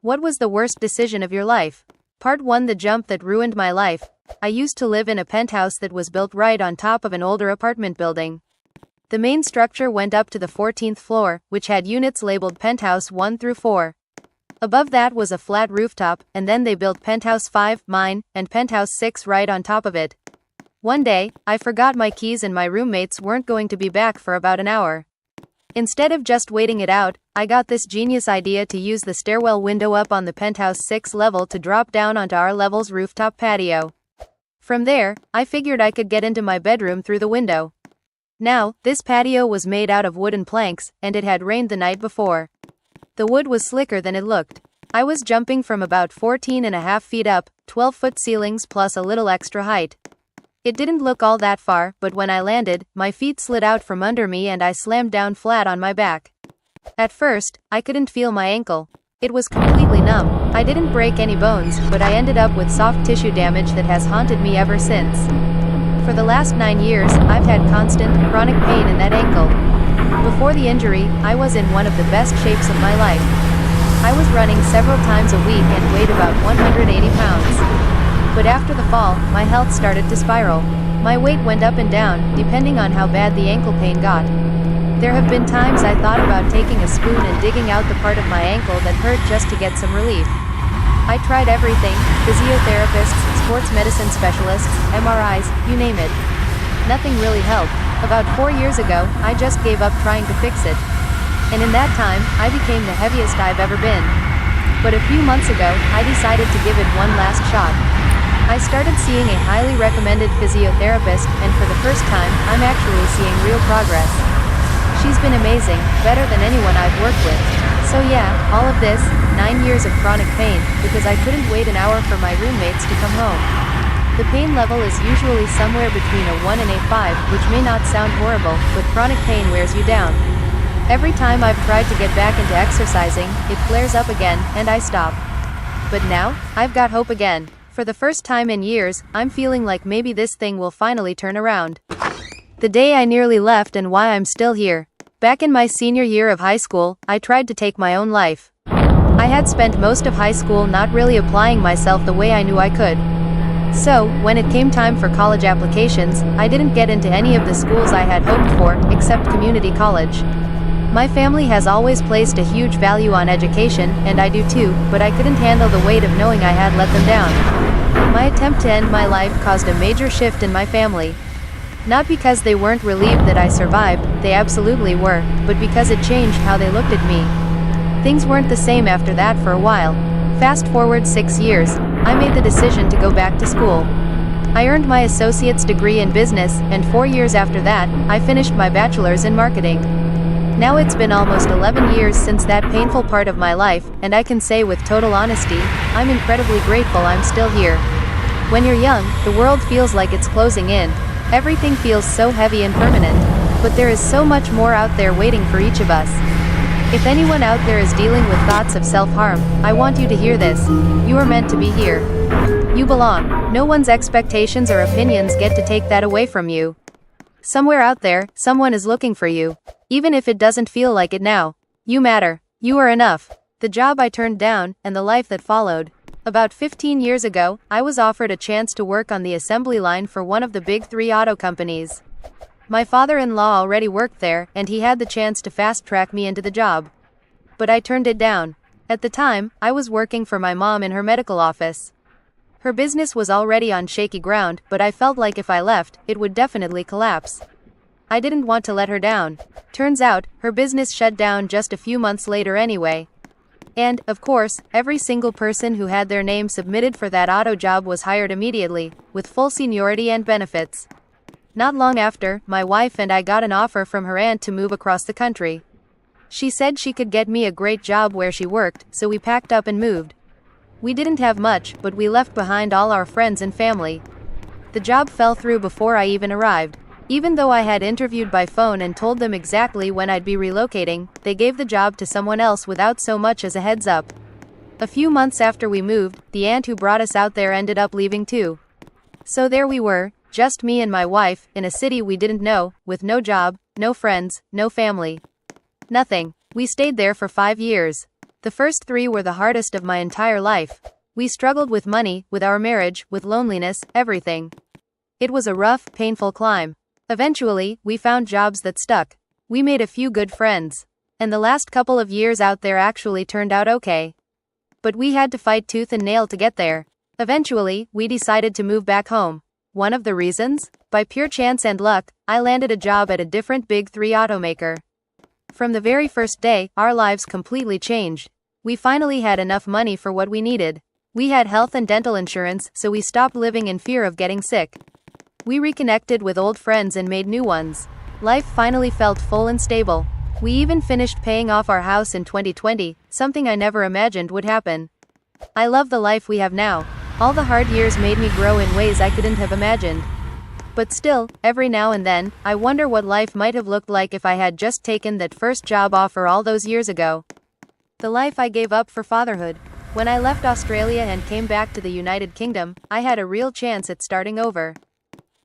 What was the worst decision of your life? Part 1: The jump that ruined my life. I used to live in a penthouse that was built right on top of an older apartment building. The main structure went up to the 14th floor, which had units labeled penthouse 1 through 4. Above that was a flat rooftop, and then they built penthouse 5, mine, and penthouse 6 right on top of it. One day, I forgot my keys and my roommates weren't going to be back for about an hour. Instead of just waiting it out, I got this genius idea to use the stairwell window up on the penthouse 6 level to drop down onto our level's rooftop patio. From there, I figured I could get into my bedroom through the window. Now, this patio was made out of wooden planks, and it had rained the night before. The wood was slicker than it looked. I was jumping from about 14.5 feet up, 12-foot ceilings plus a little extra height. It didn't look all that far, but when I landed, my feet slid out from under me and I slammed down flat on my back. At first, I couldn't feel my ankle. It was completely numb. I didn't break any bones, but I ended up with soft tissue damage that has haunted me ever since. For the last 9 years, I've had constant, chronic pain in that ankle. Before the injury, I was in one of the best shapes of my life. I was running several times a week and weighed about 180 pounds. But after the fall, my health started to spiral. My weight went up and down, depending on how bad the ankle pain got. There have been times I thought about taking a spoon and digging out the part of my ankle that hurt just to get some relief. I tried everything: physiotherapists, sports medicine specialists, MRIs, you name it. Nothing really helped. About 4 years ago, I just gave up trying to fix it. And in that time, I became the heaviest I've ever been. But a few months ago, I decided to give it one last shot. I started seeing a highly recommended physiotherapist, and for the first time, I'm actually seeing real progress. She's been amazing, better than anyone I've worked with. So yeah, all of this, 9 years of chronic pain, because I couldn't wait an hour for my roommates to come home. The pain level is usually somewhere between a 1 and a 5, which may not sound horrible, but chronic pain wears you down. Every time I've tried to get back into exercising, it flares up again, and I stop. But now, I've got hope again. For the first time in years, I'm feeling like maybe this thing will finally turn around. The day I nearly left and why I'm still here. Back in my senior year of high school, I tried to take my own life. I had spent most of high school not really applying myself the way I knew I could. So, when it came time for college applications, I didn't get into any of the schools I had hoped for, except community college. My family has always placed a huge value on education, and I do too, but I couldn't handle the weight of knowing I had let them down. My attempt to end my life caused a major shift in my family. Not because they weren't relieved that I survived, they absolutely were, but because it changed how they looked at me. Things weren't the same after that for a while. Fast forward 6 years, I made the decision to go back to school. I earned my associate's degree in business, and 4 years after that, I finished my bachelor's in marketing. Now it's been almost 11 years since that painful part of my life, and I can say with total honesty, I'm incredibly grateful I'm still here. When you're young, the world feels like it's closing in. Everything feels so heavy and permanent. But there is so much more out there waiting for each of us. If anyone out there is dealing with thoughts of self-harm, I want you to hear this. You are meant to be here. You belong. No one's expectations or opinions get to take that away from you. Somewhere out there, someone is looking for you. Even if it doesn't feel like it now. You matter. You are enough. The job I turned down, and the life that followed. About 15 years ago, I was offered a chance to work on the assembly line for one of the big 3 auto companies. My father-in-law already worked there, and he had the chance to fast-track me into the job. But I turned it down. At the time, I was working for my mom in her medical office. Her business was already on shaky ground, but I felt like if I left, it would definitely collapse. I didn't want to let her down. Turns out, her business shut down just a few months later anyway. And, of course, every single person who had their name submitted for that auto job was hired immediately, with full seniority and benefits. Not long after, my wife and I got an offer from her aunt to move across the country. She said she could get me a great job where she worked, so we packed up and moved. We didn't have much, but we left behind all our friends and family. The job fell through before I even arrived. Even though I had interviewed by phone and told them exactly when I'd be relocating, they gave the job to someone else without so much as a heads up. A few months after we moved, the aunt who brought us out there ended up leaving too. So there we were, just me and my wife, in a city we didn't know, with no job, no friends, no family. Nothing. We stayed there for 5 years. The first 3 were the hardest of my entire life. We struggled with money, with our marriage, with loneliness, everything. It was a rough, painful climb. Eventually, we found jobs that stuck. We made a few good friends. And the last couple of years out there actually turned out okay. But we had to fight tooth and nail to get there. Eventually, we decided to move back home. One of the reasons? By pure chance and luck, I landed a job at a different Big 3 automaker. From the very first day, our lives completely changed. We finally had enough money for what we needed. We had health and dental insurance, so we stopped living in fear of getting sick. We reconnected with old friends and made new ones. Life finally felt full and stable. We even finished paying off our house in 2020, something I never imagined would happen. I love the life we have now. All the hard years made me grow in ways I couldn't have imagined. But still, every now and then, I wonder what life might have looked like if I had just taken that first job offer all those years ago. The life I gave up for fatherhood. When I left Australia and came back to the United Kingdom, I had a real chance at starting over.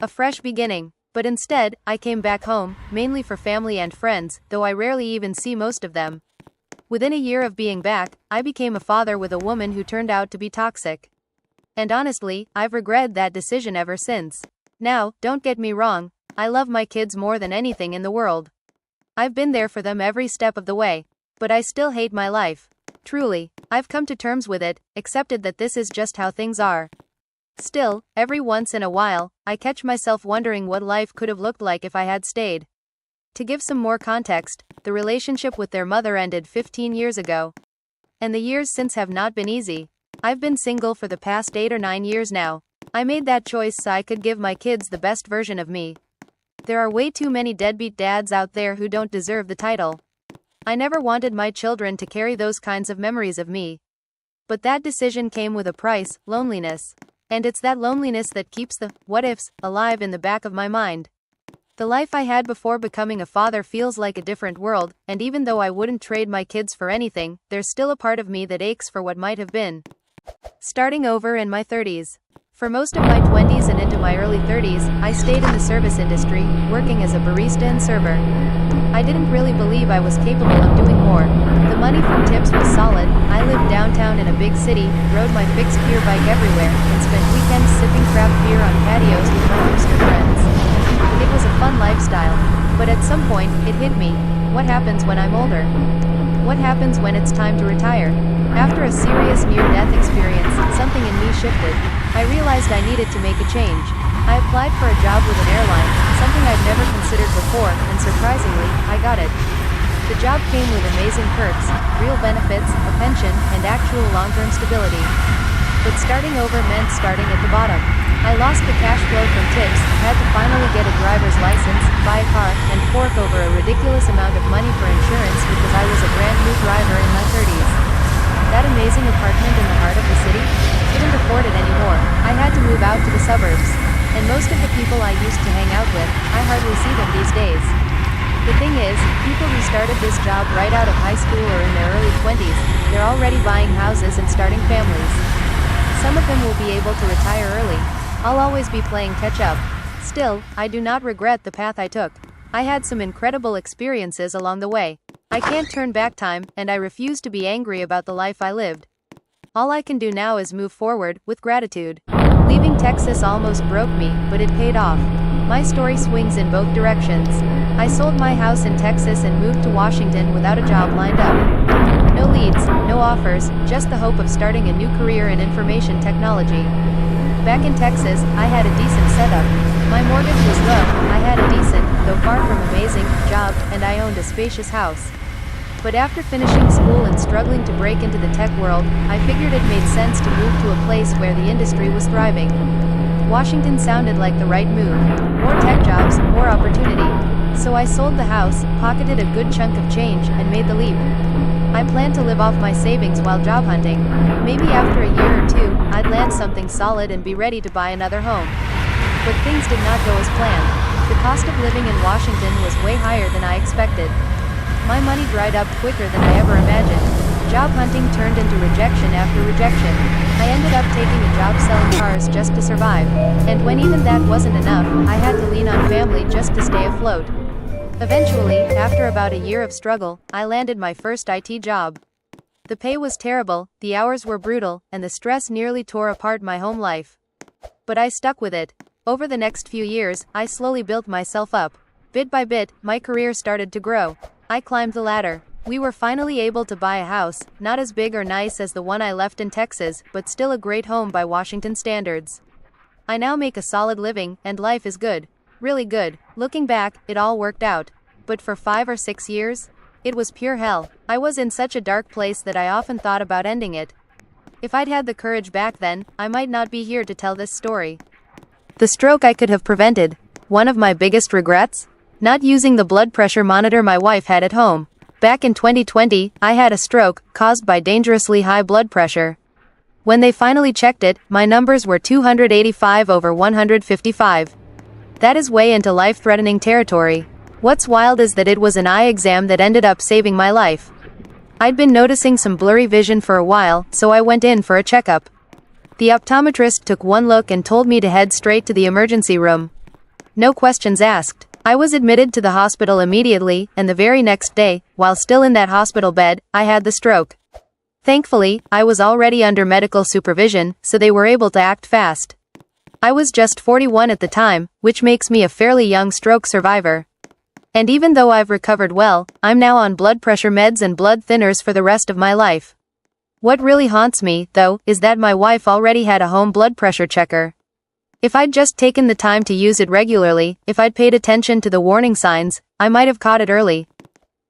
A fresh beginning. But instead, I came back home, mainly for family and friends, though I rarely even see most of them. Within a year of being back, I became a father with a woman who turned out to be toxic. And honestly, I've regretted that decision ever since. Now, don't get me wrong, I love my kids more than anything in the world. I've been there for them every step of the way. But I still hate my life. Truly, I've come to terms with it, accepted that this is just how things are. Still, every once in a while, I catch myself wondering what life could have looked like if I had stayed. To give some more context, the relationship with their mother ended 15 years ago. And the years since have not been easy. I've been single for the past 8 or 9 years now. I made that choice so I could give my kids the best version of me. There are way too many deadbeat dads out there who don't deserve the title. I never wanted my children to carry those kinds of memories of me. But that decision came with a price, loneliness. And it's that loneliness that keeps the what-ifs alive in the back of my mind. The life I had before becoming a father feels like a different world, and even though I wouldn't trade my kids for anything, there's still a part of me that aches for what might have been. Starting over in my 30s. For most of my 20s and into my early 30s, I stayed in the service industry, working as a barista and server. I didn't really believe I was capable of doing more. The money from tips was solid. I lived downtown in a big city, rode my fixed gear bike everywhere, and spent weekends sipping craft beer on patios with my hipster friends. It was a fun lifestyle. But at some point, it hit me. What happens when I'm older? What happens when it's time to retire? After a serious near-death experience, something in me shifted. I realized I needed to make a change. I applied for a job with an airline, something I'd never considered before, and surprisingly, I got it. The job came with amazing perks, real benefits, a pension, and actual long-term stability. But starting over meant starting at the bottom. I lost the cash flow from tips, had to finally get a driver's license, buy a car, and fork over a ridiculous amount of money for insurance because I was a brand new driver in my 30s. That amazing apartment in the heart of the city? Couldn't afford it anymore. I had to move out to the suburbs. And most of the people I used to hang out with, I hardly see them these days. The thing is, people who started this job right out of high school or in their early 20s, they're already buying houses and starting families. Some of them will be able to retire early. I'll always be playing catch up. Still, I do not regret the path I took. I had some incredible experiences along the way. I can't turn back time, and I refuse to be angry about the life I lived. All I can do now is move forward, with gratitude. Leaving Texas almost broke me, but it paid off. My story swings in both directions. I sold my house in Texas and moved to Washington without a job lined up. No leads, no offers, just the hope of starting a new career in information technology. Back in Texas, I had a decent setup. My mortgage was low, I had a decent, though far from amazing, job, and I owned a spacious house. But after finishing school and struggling to break into the tech world, I figured it made sense to move to a place where the industry was thriving. Washington sounded like the right move. More tech jobs, more opportunity. So I sold the house, pocketed a good chunk of change, and made the leap. I planned to live off my savings while job hunting. Maybe after a year or two, I'd land something solid and be ready to buy another home. But things did not go as planned. The cost of living in Washington was way higher than I expected. My money dried up quicker than I ever imagined. Job hunting turned into rejection after rejection. I ended up taking a job selling cars just to survive. And when even that wasn't enough, I had to lean on family just to stay afloat. Eventually, after about a year of struggle, I landed my first IT job. The pay was terrible, the hours were brutal, and the stress nearly tore apart my home life. But I stuck with it. Over the next few years, I slowly built myself up. Bit by bit, my career started to grow. I climbed the ladder. We were finally able to buy a house, not as big or nice as the one I left in Texas, but still a great home by Washington standards. I now make a solid living, and life is good. Really good. Looking back, it all worked out. But for 5 or 6 years, it was pure hell. I was in such a dark place that I often thought about ending it. If I'd had the courage back then, I might not be here to tell this story. The stroke I could have prevented. One of my biggest regrets? Not using the blood pressure monitor my wife had at home. Back in 2020, I had a stroke, caused by dangerously high blood pressure. When they finally checked it, my numbers were 285/155. That is way into life-threatening territory. What's wild is that it was an eye exam that ended up saving my life. I'd been noticing some blurry vision for a while, so I went in for a checkup. The optometrist took one look and told me to head straight to the emergency room. No questions asked. I was admitted to the hospital immediately, and the very next day, while still in that hospital bed, I had the stroke. Thankfully, I was already under medical supervision, so they were able to act fast. I was just 41 at the time, which makes me a fairly young stroke survivor. And even though I've recovered well, I'm now on blood pressure meds and blood thinners for the rest of my life. What really haunts me, though, is that my wife already had a home blood pressure checker. If I'd just taken the time to use it regularly, if I'd paid attention to the warning signs, I might have caught it early.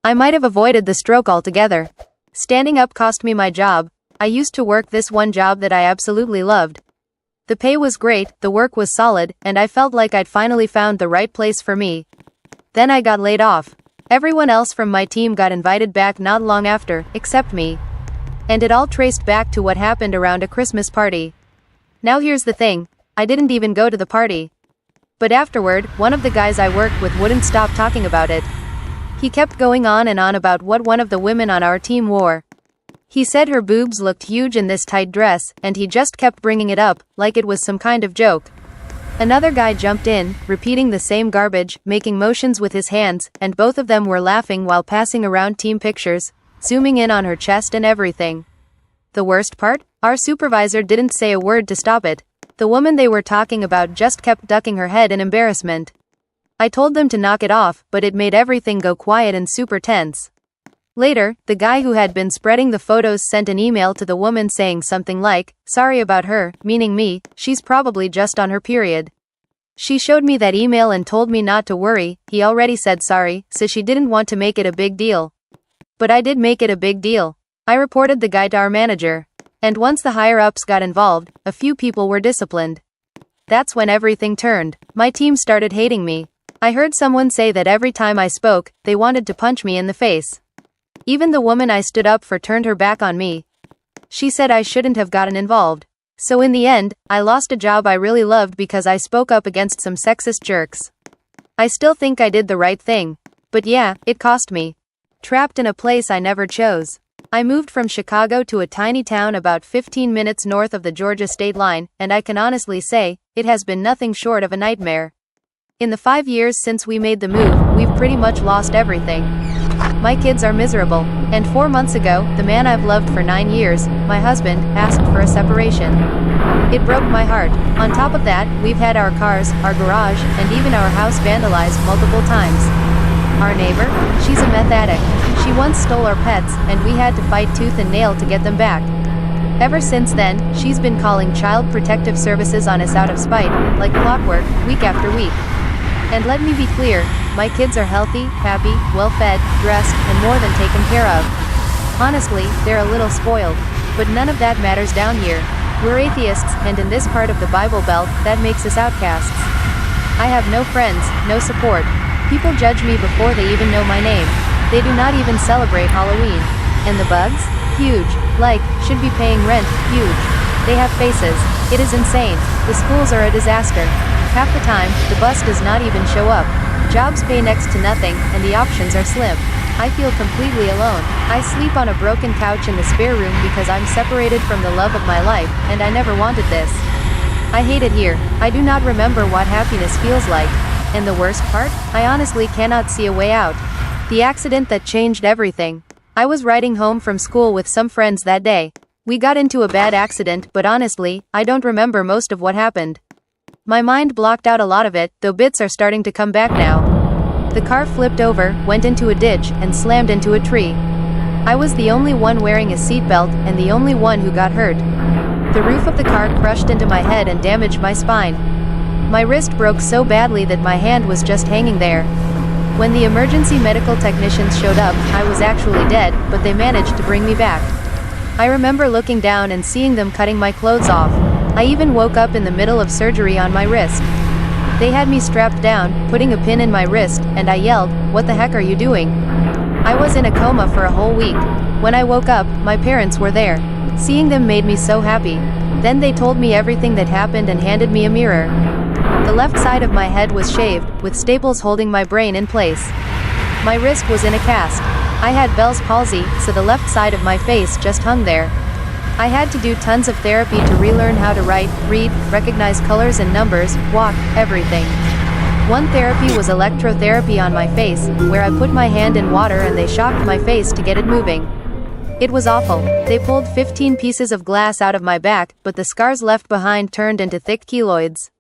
I might have avoided the stroke altogether. Standing up cost me my job. I used to work this one job that I absolutely loved. The pay was great, the work was solid, and I felt like I'd finally found the right place for me. Then I got laid off. Everyone else from my team got invited back not long after, except me. And it all traced back to what happened around a Christmas party. Now here's the thing, I didn't even go to the party. But afterward, one of the guys I worked with wouldn't stop talking about it. He kept going on and on about what one of the women on our team wore. He said her boobs looked huge in this tight dress, and he just kept bringing it up, like it was some kind of joke. Another guy jumped in, repeating the same garbage, making motions with his hands, and both of them were laughing while passing around team pictures, zooming in on her chest and everything. The worst part? Our supervisor didn't say a word to stop it. The woman they were talking about just kept ducking her head in embarrassment. I told them to knock it off, but it made everything go quiet and super tense. Later, the guy who had been spreading the photos sent an email to the woman saying something like, "Sorry about her," meaning me, "she's probably just on her period." She showed me that email and told me not to worry, he already said sorry, so she didn't want to make it a big deal. But I did make it a big deal. I reported the guy to our manager. And once the higher-ups got involved, a few people were disciplined. That's when everything turned. My team started hating me. I heard someone say that every time I spoke, they wanted to punch me in the face. Even the woman I stood up for turned her back on me. She said I shouldn't have gotten involved. So in the end, I lost a job I really loved because I spoke up against some sexist jerks. I still think I did the right thing. But yeah, it cost me. Trapped in a place I never chose. I moved from Chicago to a tiny town about 15 minutes north of the Georgia state line, and I can honestly say, it has been nothing short of a nightmare. In the 5 years since we made the move, we've pretty much lost everything. My kids are miserable, and 4 months ago, the man I've loved for 9 years, my husband, asked for a separation. It broke my heart. On top of that, we've had our cars, our garage, and even our house vandalized multiple times. Our neighbor? She's a meth addict. She once stole our pets, and we had to fight tooth and nail to get them back. Ever since then, she's been calling Child Protective Services on us out of spite, like clockwork, week after week. And let me be clear, my kids are healthy, happy, well-fed, dressed, and more than taken care of. Honestly, they're a little spoiled. But none of that matters down here. We're atheists, and in this part of the Bible Belt, that makes us outcasts. I have no friends, no support. People judge me before they even know my name. They do not even celebrate Halloween. And the bugs? Huge. Like, should be paying rent, huge. They have faces. It is insane. The schools are a disaster. Half the time, the bus does not even show up. Jobs pay next to nothing, and the options are slim. I feel completely alone. I sleep on a broken couch in the spare room because I'm separated from the love of my life, and I never wanted this. I hate it here. I do not remember what happiness feels like. And the worst part? I honestly cannot see a way out. The accident that changed everything. I was riding home from school with some friends that day. We got into a bad accident, but honestly, I don't remember most of what happened. My mind blocked out a lot of it, though bits are starting to come back now. The car flipped over, went into a ditch, and slammed into a tree. I was the only one wearing a seatbelt, and the only one who got hurt. The roof of the car crushed into my head and damaged my spine. My wrist broke so badly that my hand was just hanging there. When the emergency medical technicians showed up, I was actually dead, but they managed to bring me back. I remember looking down and seeing them cutting my clothes off. I even woke up in the middle of surgery on my wrist. They had me strapped down, putting a pin in my wrist, and I yelled, "What the heck are you doing?" I was in a coma for a whole week. When I woke up, my parents were there. Seeing them made me so happy. Then they told me everything that happened and handed me a mirror. The left side of my head was shaved, with staples holding my brain in place. My wrist was in a cast. I had Bell's palsy, so the left side of my face just hung there. I had to do tons of therapy to relearn how to write, read, recognize colors and numbers, walk, everything. One therapy was electrotherapy on my face, where I put my hand in water and they shocked my face to get it moving. It was awful. They pulled 15 pieces of glass out of my back, but the scars left behind turned into thick keloids.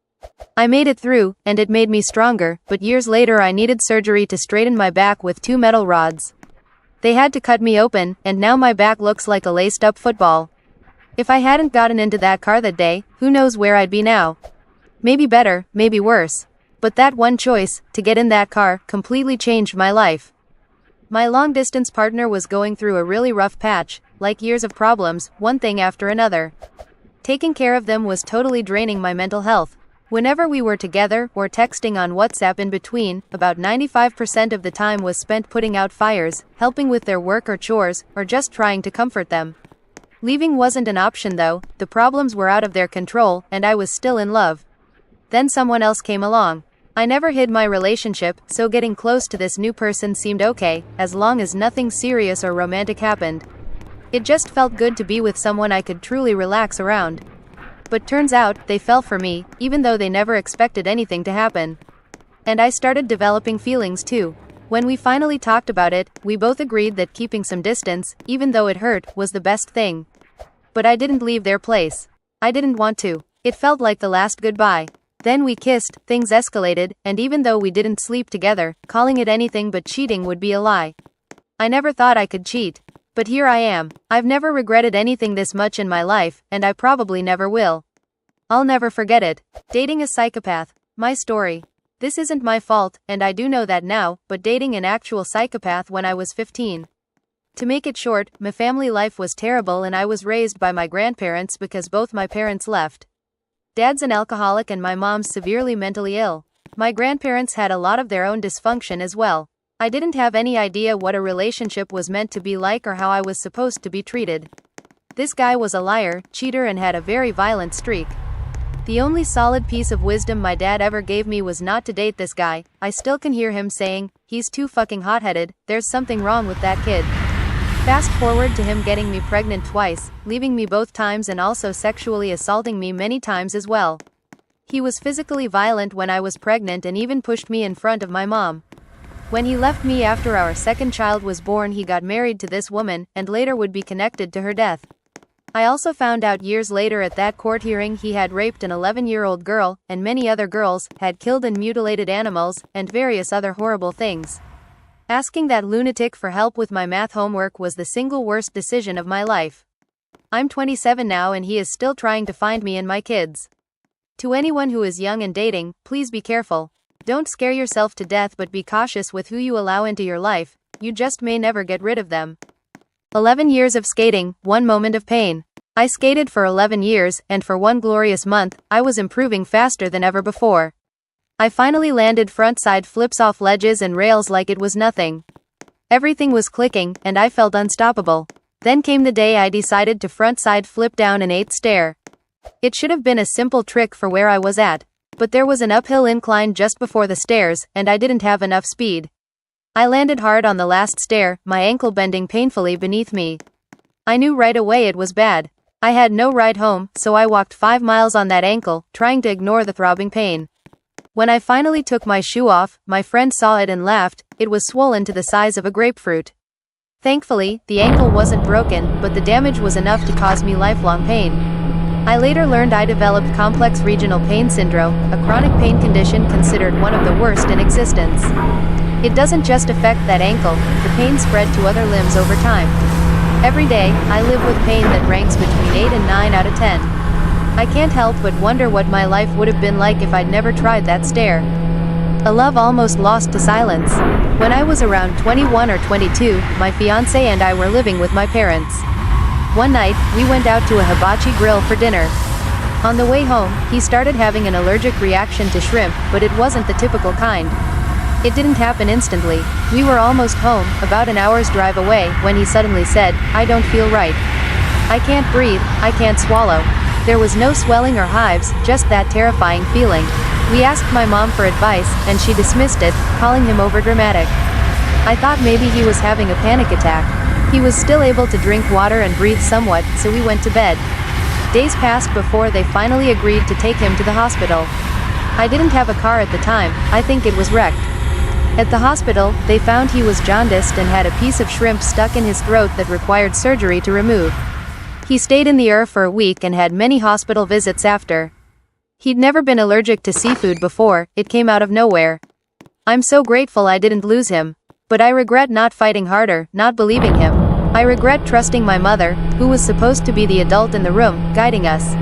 I made it through, and it made me stronger, but years later I needed surgery to straighten my back with 2 metal rods. They had to cut me open, and now my back looks like a laced-up football. If I hadn't gotten into that car that day, who knows where I'd be now. Maybe better, maybe worse. But that one choice, to get in that car, completely changed my life. My long-distance partner was going through a really rough patch, like years of problems, one thing after another. Taking care of them was totally draining my mental health. Whenever we were together, or texting on WhatsApp in between, about 95% of the time was spent putting out fires, helping with their work or chores, or just trying to comfort them. Leaving wasn't an option though, the problems were out of their control, and I was still in love. Then someone else came along. I never hid my relationship, so getting close to this new person seemed okay, as long as nothing serious or romantic happened. It just felt good to be with someone I could truly relax around. But turns out, they fell for me, even though they never expected anything to happen. And I started developing feelings too. When we finally talked about it, we both agreed that keeping some distance, even though it hurt, was the best thing. But I didn't leave their place. I didn't want to. It felt like the last goodbye. Then we kissed, things escalated, and even though we didn't sleep together, calling it anything but cheating would be a lie. I never thought I could cheat. But here I am. I've never regretted anything this much in my life, and I probably never will. I'll never forget it. Dating a psychopath. My story. This isn't my fault, and I do know that now, but dating an actual psychopath when I was 15. To make it short, my family life was terrible and I was raised by my grandparents because both my parents left. Dad's an alcoholic and my mom's severely mentally ill. My grandparents had a lot of their own dysfunction as well. I didn't have any idea what a relationship was meant to be like or how I was supposed to be treated. This guy was a liar, cheater and had a very violent streak. The only solid piece of wisdom my dad ever gave me was not to date this guy. I still can hear him saying, "He's too fucking hot-headed, there's something wrong with that kid." Fast forward to him getting me pregnant twice, leaving me both times and also sexually assaulting me many times as well. He was physically violent when I was pregnant and even pushed me in front of my mom. When he left me after our second child was born, he got married to this woman, and later would be connected to her death. I also found out years later at that court hearing he had raped an 11-year-old girl, and many other girls, had killed and mutilated animals, and various other horrible things. Asking that lunatic for help with my math homework was the single worst decision of my life. I'm 27 now and he is still trying to find me and my kids. To anyone who is young and dating, please be careful. Don't scare yourself to death, but be cautious with who you allow into your life. You just may never get rid of them. 11 years of skating, 1 moment of pain. I skated for 11 years, and for one glorious month, I was improving faster than ever before. I finally landed frontside flips off ledges and rails like it was nothing. Everything was clicking, and I felt unstoppable. Then came the day I decided to frontside flip down an 8th stair. It should have been a simple trick for where I was at, but there was an uphill incline just before the stairs, and I didn't have enough speed. I landed hard on the last stair, my ankle bending painfully beneath me. I knew right away it was bad. I had no ride home, so I walked 5 miles on that ankle, trying to ignore the throbbing pain. When I finally took my shoe off, my friend saw it and laughed. It was swollen to the size of a grapefruit. Thankfully, the ankle wasn't broken, but the damage was enough to cause me lifelong pain. I later learned I developed complex regional pain syndrome, a chronic pain condition considered one of the worst in existence. It doesn't just affect that ankle, the pain spread to other limbs over time. Every day, I live with pain that ranks between 8 and 9 out of 10. I can't help but wonder what my life would have been like if I'd never tried that stair. A love almost lost to silence. When I was around 21 or 22, my fiancé and I were living with my parents. One night, we went out to a hibachi grill for dinner. On the way home, he started having an allergic reaction to shrimp, but it wasn't the typical kind. It didn't happen instantly. We were almost home, about an hour's drive away, when he suddenly said, "I don't feel right. I can't breathe, I can't swallow." There was no swelling or hives, just that terrifying feeling. We asked my mom for advice, and she dismissed it, calling him overdramatic. I thought maybe he was having a panic attack. He was still able to drink water and breathe somewhat, so we went to bed. Days passed before they finally agreed to take him to the hospital. I didn't have a car at the time, I think it was wrecked. At the hospital, they found he was jaundiced and had a piece of shrimp stuck in his throat that required surgery to remove. He stayed in the ER for a week and had many hospital visits after. He'd never been allergic to seafood before, it came out of nowhere. I'm so grateful I didn't lose him. But I regret not fighting harder, not believing him. I regret trusting my mother, who was supposed to be the adult in the room, guiding us.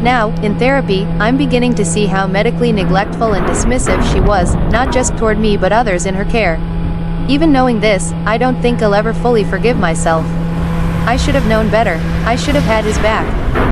Now, in therapy, I'm beginning to see how medically neglectful and dismissive she was, not just toward me but others in her care. Even knowing this, I don't think I'll ever fully forgive myself. I should have known better. I should have had his back.